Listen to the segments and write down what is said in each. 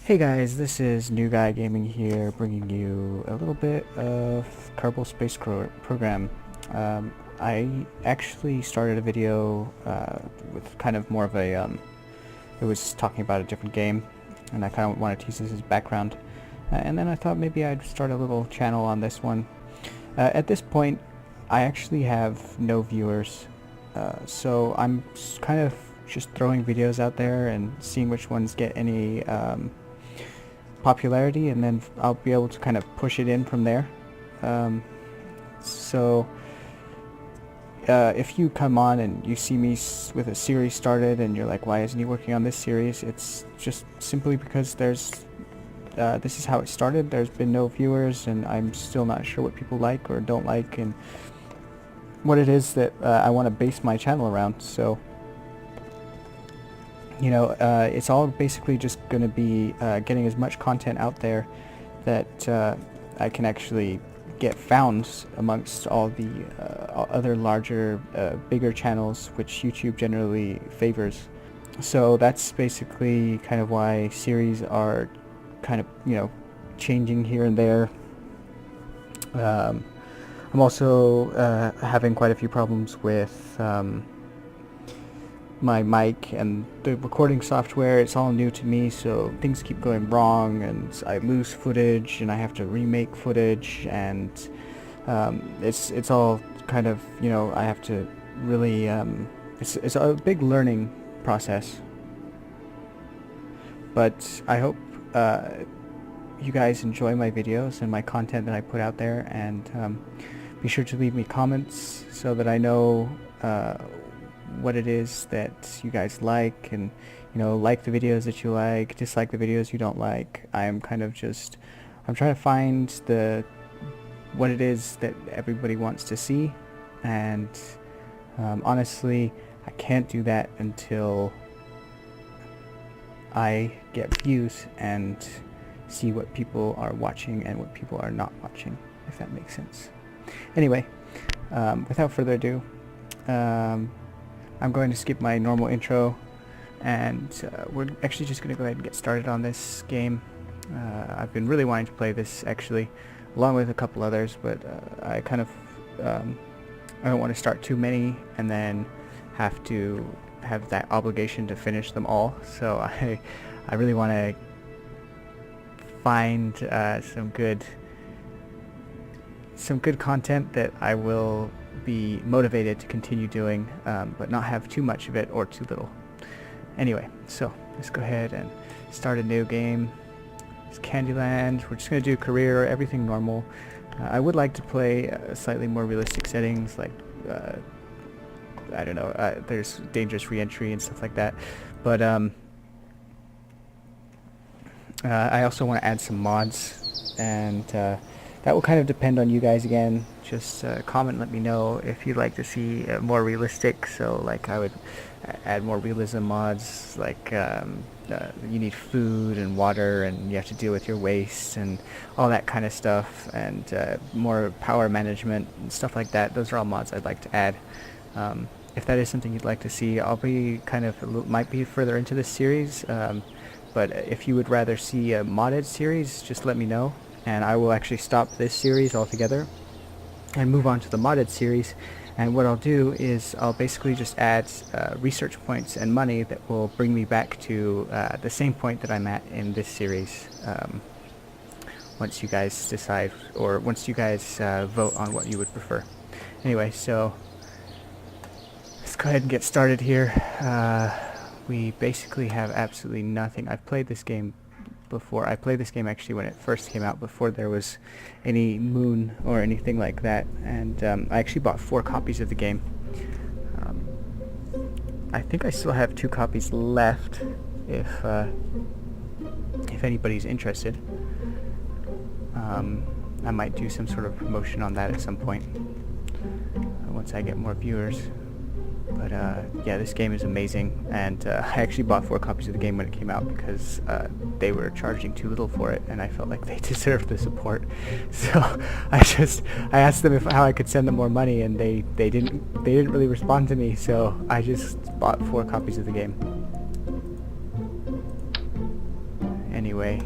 Hey guys, this is New Guy Gaming here, bringing you a little bit of Kerbal Space Program. I actually started a video with kind of more of a, it was talking about a different game, and I kind of wanted to use this as background. And then I thought maybe I'd start a little channel on this one. At this point, I actually have no viewers, so I'm kind of just throwing videos out there and seeing which ones get any popularity, and then I'll be able to kind of push it in from there. So if you come on and you see me with a series started and you're like, why isn't he working on this series? It's just simply because this is how it started. There's been no viewers, and I'm still not sure what people like or don't like and what it is that I want to base my channel around. So it's all basically just going to be getting as much content out there that I can actually get found amongst all the other larger, bigger channels which YouTube generally favors. So that's basically kind of why series are kind of, changing here and there. I'm also having quite a few problems with my mic and the recording software. It's all new to me, so things keep going wrong and I lose footage and I have to remake footage, and it's all kind of, I have to really it's a big learning process, but I hope you guys enjoy my videos and my content that I put out there, and be sure to leave me comments so that I know what it is that you guys like, and like the videos that you like, dislike the videos you don't like. I'm trying to find what it is that everybody wants to see, and honestly I can't do that until I get views and see what people are watching and what people are not watching, if that makes sense. Anyway, without further ado, I'm going to skip my normal intro, and we're actually just going to go ahead and get started on this game. I've been really wanting to play this, actually, along with a couple others, but I kind of I don't want to start too many and then have to have that obligation to finish them all. So I really want to find some good content that I will be motivated to continue doing, but not have too much of it or too little. Anyway, so let's go ahead and start a new game. It's Candyland. We're just going to do career, everything normal. I would like to play slightly more realistic settings, like I don't know, there's dangerous re-entry and stuff like that, but I also want to add some mods, and that will kind of depend on you guys again. Just comment, let me know if you'd like to see more realistic. So like I would add more realism mods, like you need food and water and you have to deal with your waste and all that kind of stuff, and more power management and stuff like that. Those are all mods I'd like to add. If that is something you'd like to see, I'll be might be further into this series, but if you would rather see a modded series, just let me know, and I will actually stop this series altogether and move on to the modded series. And what I'll do is I'll basically just add research points and money that will bring me back to the same point that I'm at in this series, once you guys decide, or once you guys vote on what you would prefer. Anyway, so let's go ahead and get started here. We basically have absolutely nothing. I've played this game before. I played this game actually when it first came out, before there was any moon or anything like that, and I actually bought 4 copies of the game. I think I still have 2 copies left if anybody's interested. I might do some sort of promotion on that at some point once I get more viewers. But yeah, this game is amazing, and I actually bought 4 copies of the game when it came out because they were charging too little for it, and I felt like they deserved the support. So I asked them how I could send them more money, and they didn't really respond to me. So I just bought 4 copies of the game. anyway.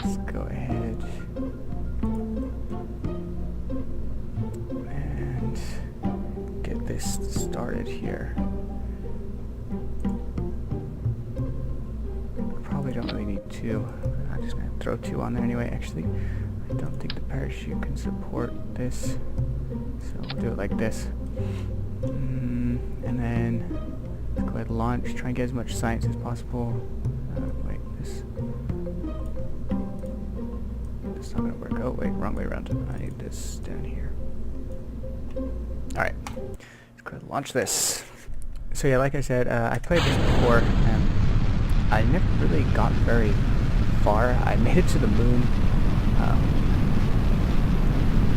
Let's go ahead and get this started here. Probably don't really need two. I'm just going to throw two on there anyway. Actually, I don't think the parachute can support this, so we'll do it like this. And then let's go ahead and launch, try and get as much science as possible. Wait, this is not going to work. Oh, wait, wrong way around. I need this down here. Alright, let's go ahead and launch this. So yeah, like I said, I played this before, and I never really got very far. I made it to the moon.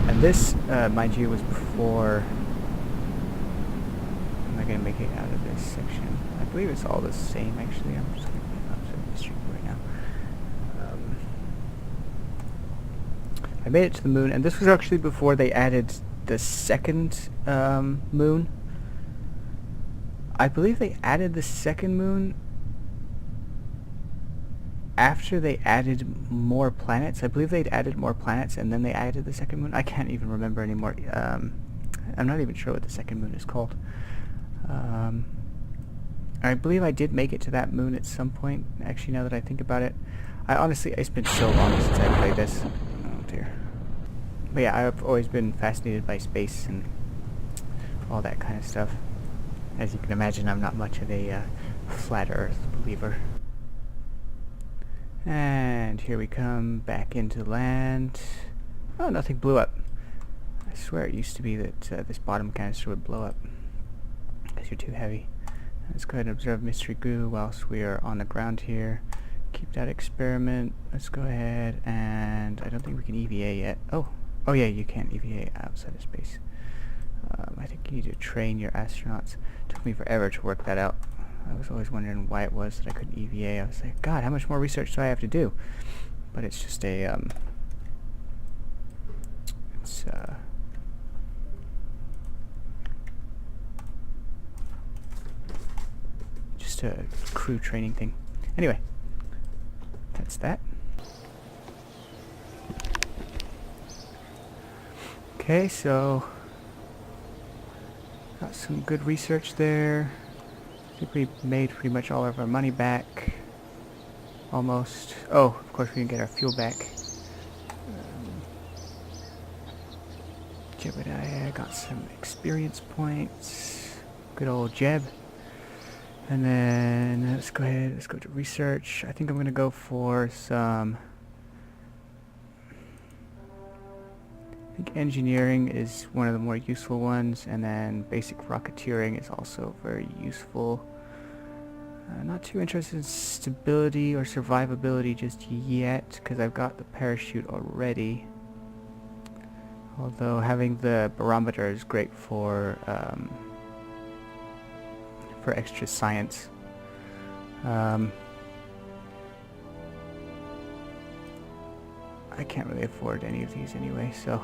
And this, mind you, was before... Am I going to make it out of this section? I believe it's all the same, actually. I'm just going to put it up to the street right now. I made it to the moon, and this was actually before they added the second moon. I believe they added the second moon after they added more planets. I believe they'd added more planets and then they added the second moon. I can't even remember anymore. I'm not even sure what the second moon is called. I believe I did make it to that moon at some point, actually, now that I think about it. It's been so long since I played this. Oh dear. But yeah, I've always been fascinated by space and all that kind of stuff. As you can imagine, I'm not much of a flat Earth believer. And here we come back into land. Oh, nothing blew up. I swear it used to be that this bottom canister would blow up because you're too heavy. Let's go ahead and observe mystery goo whilst we are on the ground here. Keep that experiment. Let's go ahead and... I don't think we can EVA yet. Oh yeah, you can EVA outside of space. I think you need to train your astronauts. It took me forever to work that out. I was always wondering why it was that I couldn't EVA. I was like, God, how much more research do I have to do? But it's just a, just a crew training thing. Anyway, that's that. Okay, so got some good research there. I think we made pretty much all of our money back. Almost. Oh, of course we didn't get our fuel back. Jebediah got some experience points. Good old Jeb. And then let's go ahead, let's go to research. I think I'm going to go for some... I think engineering is one of the more useful ones, and then basic rocketeering is also very useful. Not too interested in stability or survivability just yet, because I've got the parachute already. Although having the barometer is great for extra science. I can't really afford any of these anyway, so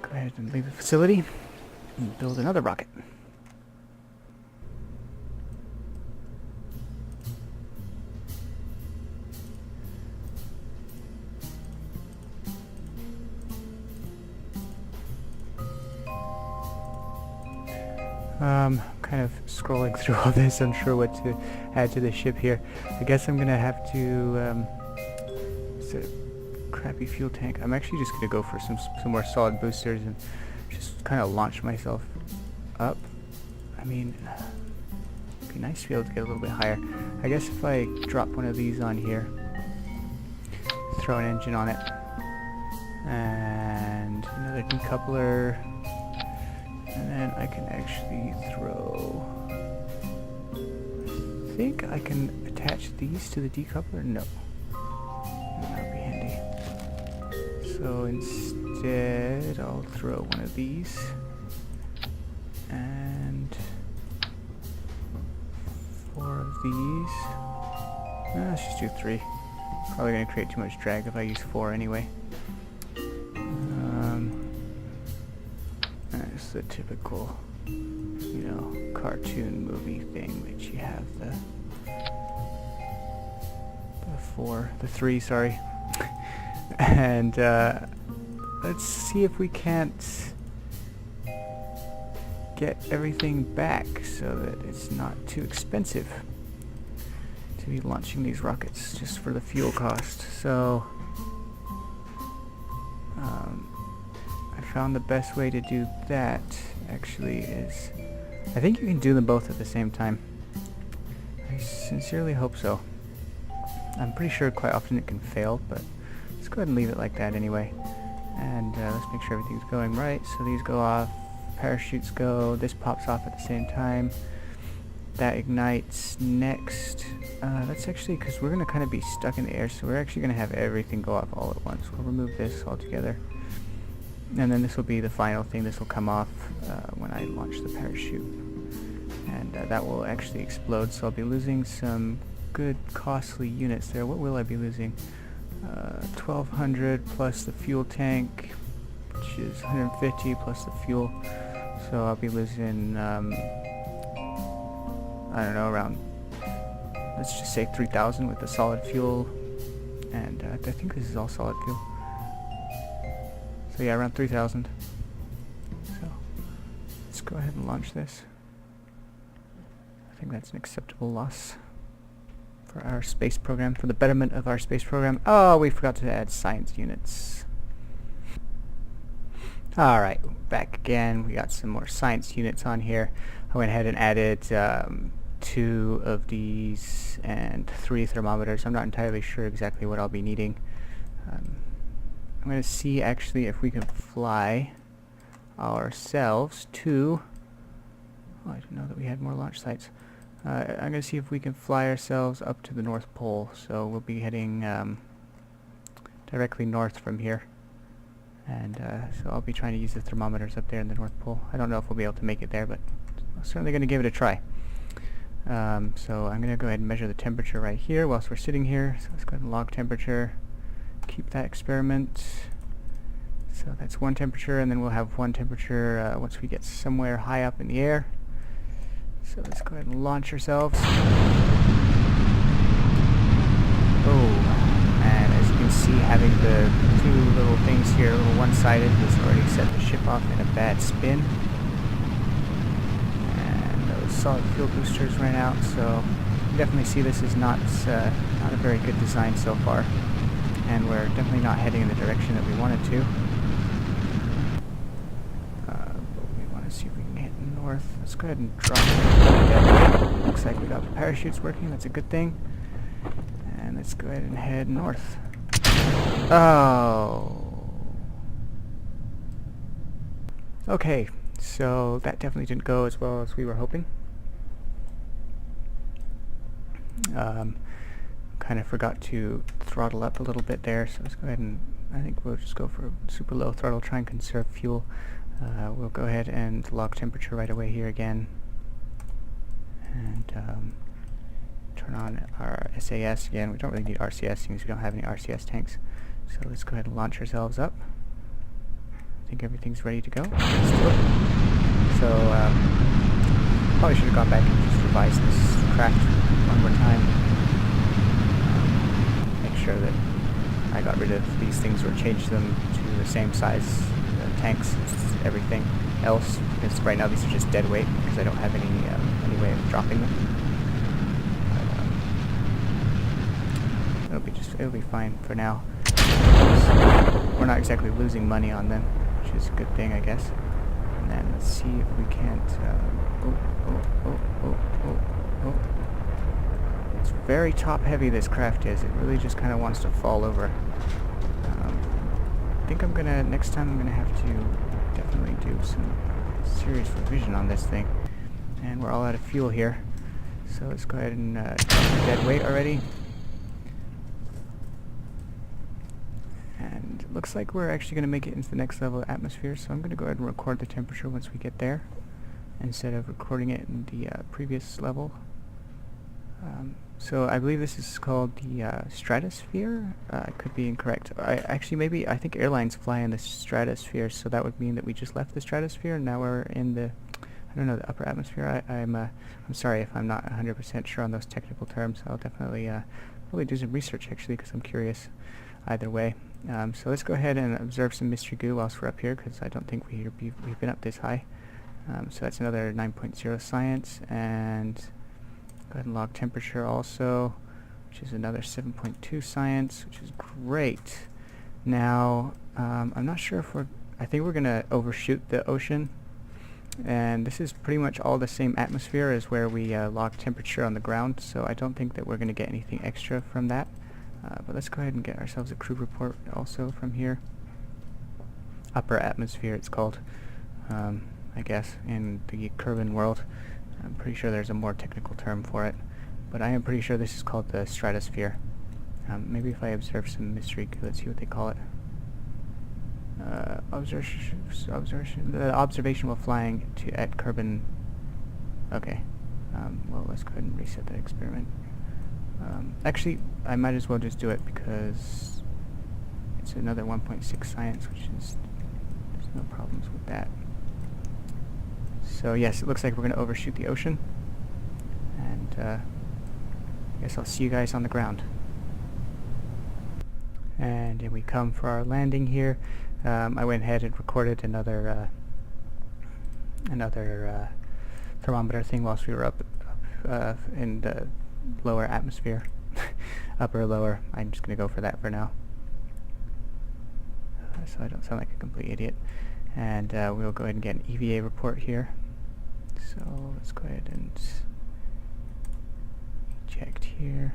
go ahead and leave the facility and build another rocket. Kind of scrolling through all this, unsure what to add to the ship here. I guess I'm gonna have to it's a crappy fuel tank. I'm actually just gonna go for some more solid boosters and just kind of launch myself up. I mean, it'd be nice to be able to get a little bit higher. I guess if I drop one of these on here, throw an engine on it, and another decoupler, and then I can actually throw... I think I can attach these to the decoupler? No. That would be handy. So instead, I'll throw one of these. And 4 of these. Let's just do 3. Probably going to create too much drag if I use 4 anyway. That's the typical, you know, cartoon movie thing that you have the the 3, sorry. And let's see if we can't get everything back so that it's not too expensive to be launching these rockets just for the fuel cost. So I found the best way to do that actually is, I think you can do them both at the same time. I sincerely hope so. I'm pretty sure quite often it can fail, but let's go ahead and leave it like that anyway. And let's make sure everything's going right. So these go off, parachutes go, this pops off at the same time. That ignites next. That's actually because we're going to kind of be stuck in the air, so we're actually going to have everything go off all at once. We'll remove this altogether. And then this will be the final thing. This will come off when I launch the parachute. And that will actually explode, so I'll be losing some good costly units there. What will I be losing? 1200 plus the fuel tank, which is 150 plus the fuel. So I'll be losing, I don't know, around, let's just say 3,000 with the solid fuel. And I think this is all solid fuel. So yeah, around 3,000. So let's go ahead and launch this. I think that's an acceptable loss for our space program, for the betterment of our space program. Oh, we forgot to add science units. Alright, back again. We got some more science units on here. I went ahead and added 2 of these and 3 thermometers. I'm not entirely sure exactly what I'll be needing. I'm going to see actually if we can fly ourselves to... Oh, I didn't know that we had more launch sites. I'm going to see if we can fly ourselves up to the North Pole. So we'll be heading directly north from here. And so I'll be trying to use the thermometers up there in the North Pole. I don't know if we'll be able to make it there, but I'm certainly going to give it a try. So I'm going to go ahead and measure the temperature right here whilst we're sitting here. So let's go ahead and log temperature. Keep that experiment. So that's 1 temperature, and then we'll have 1 temperature once we get somewhere high up in the air. So let's go ahead and launch ourselves. Oh, and as you can see, having the 2 little things here, a little one-sided, has already set the ship off in a bad spin. And those solid fuel boosters ran out, so you definitely see this is not a very good design so far. And we're definitely not heading in the direction that we wanted to. But we want to see if we can hit north. Let's go ahead and drop it. Looks like we got the parachutes working. That's a good thing. And let's go ahead and head north. Oh. Okay, so that definitely didn't go as well as we were hoping. Kind of forgot to throttle up a little bit there, so let's go ahead and I think we'll just go for super low throttle, try and conserve fuel. We'll go ahead and log temperature right away here again, and turn on our SAS again. We don't really need RCS since we don't have any RCS tanks, so let's go ahead and launch ourselves up. I think everything's ready to go. Let's do it. So probably should have gone back and just revised this craft one more time. Sure that I got rid of these things or changed them to the same size tanks as everything else, because right now these are just dead weight because I don't have any way of dropping them. But, it'll be fine for now. We're not exactly losing money on them, which is a good thing, I guess. And then let's see if we can't. It's very top heavy, this craft is. It really just kind of wants to fall over. I think next time I'm gonna have to definitely do some serious revision on this thing. And we're all out of fuel here. So let's go ahead and drop the dead weight already. And it looks like we're actually gonna make it into the next level of atmosphere, so I'm gonna go ahead and record the temperature once we get there, instead of recording it in the previous level. So I believe this is called the stratosphere. I could be incorrect. I think airlines fly in the stratosphere, so that would mean that we just left the stratosphere and now we're in the... I don't know the upper atmosphere. I'm sorry if I'm not 100% sure on those technical terms. I'll definitely probably do some research actually because I'm curious either way. So let's go ahead and observe some mystery goo whilst we're up here, because I don't think we've been up this high. So that's another 9.0 science, and go ahead and log temperature also, which is another 7.2 science, which is great. Now, I'm not sure if I think we're going to overshoot the ocean, and this is pretty much all the same atmosphere as where we log temperature on the ground, so I don't think that we're going to get anything extra from that. But let's go ahead and get ourselves a crew report also from here. Upper atmosphere it's called, I guess, in the Kerbal world. I'm pretty sure there's a more technical term for it, but I am pretty sure this is called the stratosphere. Maybe if I observe some mystery, let's see what they call it. The observation while flying at Kerbal. Okay. Well, let's go ahead and reset that experiment. Actually, I might as well just do it because it's another 1.6 science, which is, there's no problems with that. So yes, it looks like we're going to overshoot the ocean, and I guess I'll see you guys on the ground. And in we come for our landing here. I went ahead and recorded another thermometer thing whilst we were up in the lower atmosphere. Upper or lower, I'm just going to go for that for now, so I don't sound like a complete idiot. And we'll go ahead and get an EVA report here. So let's go ahead and eject here.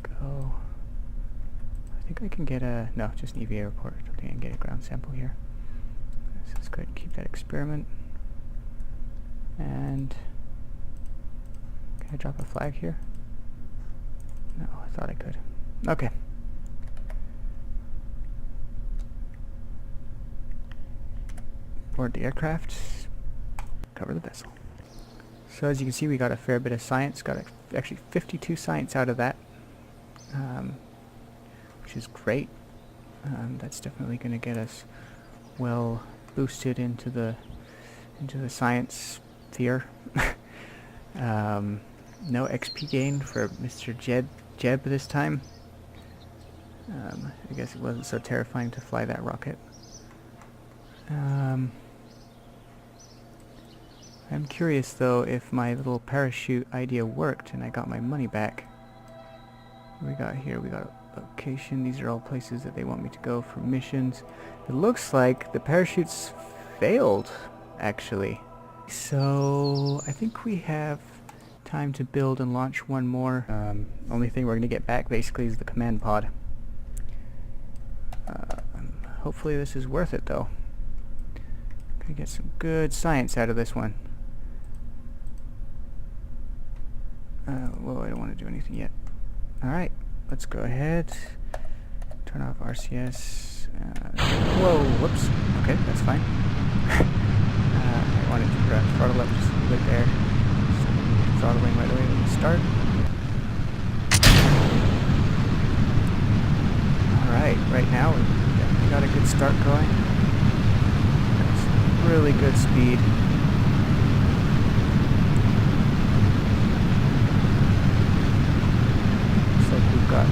Go. I think I can get a, no, just an EVA report. I don't think I can get a ground sample here. So let's go ahead and keep that experiment. And can I drop a flag here? No, I thought I could. Okay. Board the aircraft. Cover the vessel. So as you can see, we got a fair bit of science. Got actually 52 science out of that, which is great. That's definitely going to get us well boosted into the science sphere. No XP gain for Mr. Jeb this time. I guess it wasn't so terrifying to fly that rocket. I'm curious though if my little parachute idea worked and I got my money back. What we got here? We got a location. These are all places that they want me to go for missions. It looks like the parachutes failed, actually. So I think we have time to build and launch one more. Only thing we're going to get back basically is the command pod. Hopefully this is worth it though. Gonna get some good science out of this one. Well, I don't want to do anything yet. Alright, let's go ahead. Turn off RCS. Whoa, whoops. Okay, that's fine. I wanted to throttle up just a little bit there. So, throttling right away when we start. Alright, right now we've definitely got a good start going. Got some really good speed. Looks like we've got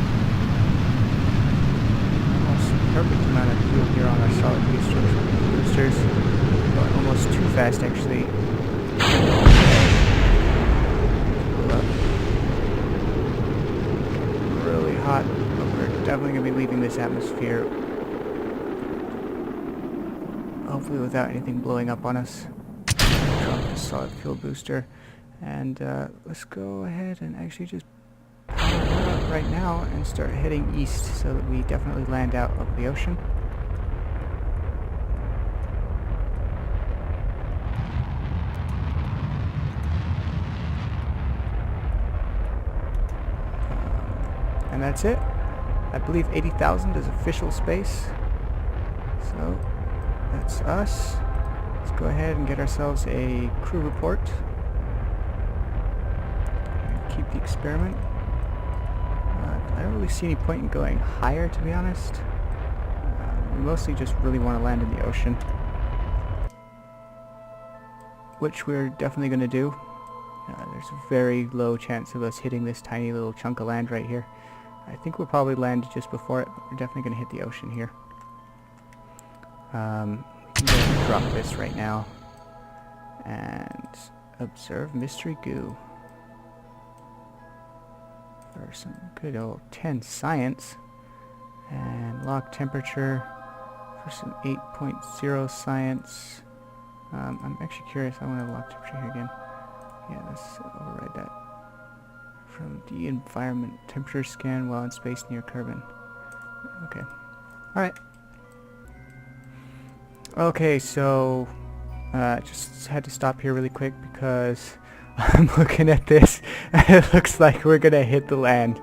almost the perfect amount of fuel here on our solid boosters. Going almost too fast actually. Really hot, but we're definitely going to be leaving this atmosphere, hopefully without anything blowing up on us. Drop the solid fuel booster, and let's go ahead and actually just power her up right now and start heading east so that we definitely land out over the ocean. And that's it. I believe 80,000 is official space. So that's us. Let's go ahead and get ourselves a crew report. And keep the experiment. I don't really see any point in going higher, to be honest. We mostly just really want to land in the ocean. which we're definitely going to do. There's a very low chance of us hitting this tiny little chunk of land right here. I think we'll probably land just before it, but we're definitely going to hit the ocean here. I'm going to drop this right now and observe mystery goo for some good old 10 science, and log temperature for some 8.0 science. I'm actually curious. I want to log temperature here again. Yeah, let's override that. From the environment temperature scan while in space near Kerbal. Okay. Alright. Okay, so just had to stop here really quick because I'm looking at this and it looks like we're gonna hit the land.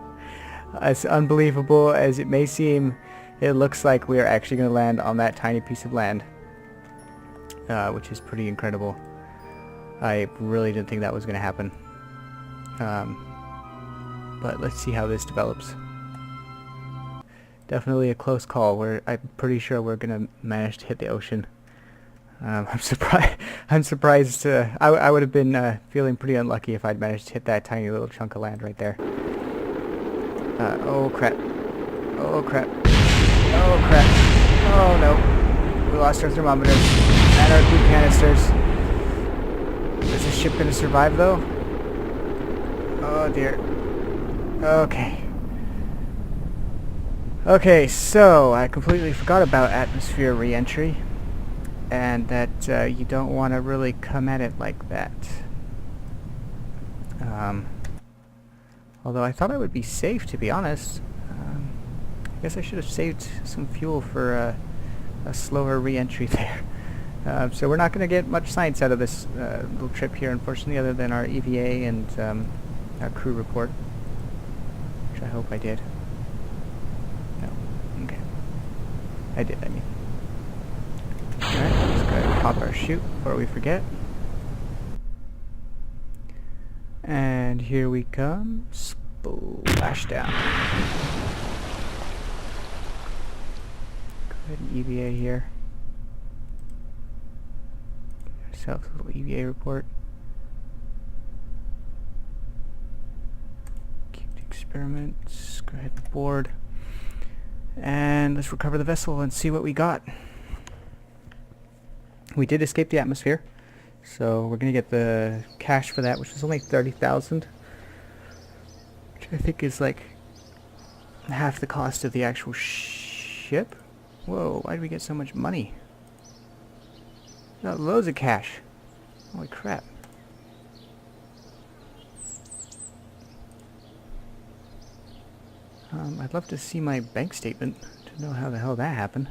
As unbelievable as it may seem, it looks like we are actually gonna land on that tiny piece of land, which is pretty incredible. I really didn't think that was gonna happen. But let's see how this develops. Definitely a close call. I'm pretty sure we're gonna manage to hit the ocean. I'm surprised. I'm surprised. I would have been feeling pretty unlucky if I'd managed to hit that tiny little chunk of land right there. Oh crap! Oh crap! Oh crap! Oh no! We lost our thermometers and our goo canisters. Is this ship gonna survive though? Oh dear. Okay. Okay, so I completely forgot about atmosphere re-entry, and that you don't want to really come at it like that. Although I thought I would be safe, to be honest. I guess I should have saved some fuel for a slower re-entry there. So we're not going to get much science out of this little trip here, unfortunately, other than our EVA and our crew report, which I hope I did. No. Okay. I did, I mean. Alright, let's go ahead and pop our chute before we forget. And here we come. Splash down. Go ahead and EVA here. Get ourselves a little EVA report. Keep the experiments. Go ahead and board. And let's recover the vessel and see what we got. We did escape the atmosphere, so we're going to get the cash for that, which is only 30,000, which I think is like half the cost of the actual ship. Whoa, why did we get so much money? We got loads of cash. Holy crap. I'd love to see my bank statement to know how the hell that happened.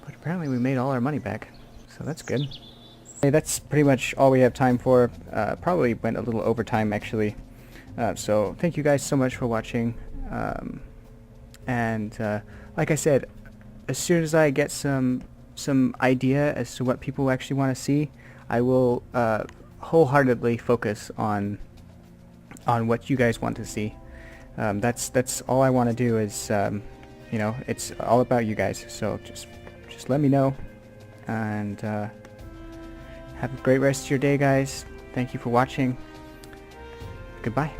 But apparently we made all our money back, so that's good. Hey, that's pretty much all we have time for. Probably went a little over time, actually. So thank you guys so much for watching. Like I said, as soon as I get some idea as to what people actually want to see, I will wholeheartedly focus on what you guys want to see. That's all I want to do is, you know, it's all about you guys. So just let me know, and have a great rest of your day, guys. Thank you for watching. Goodbye.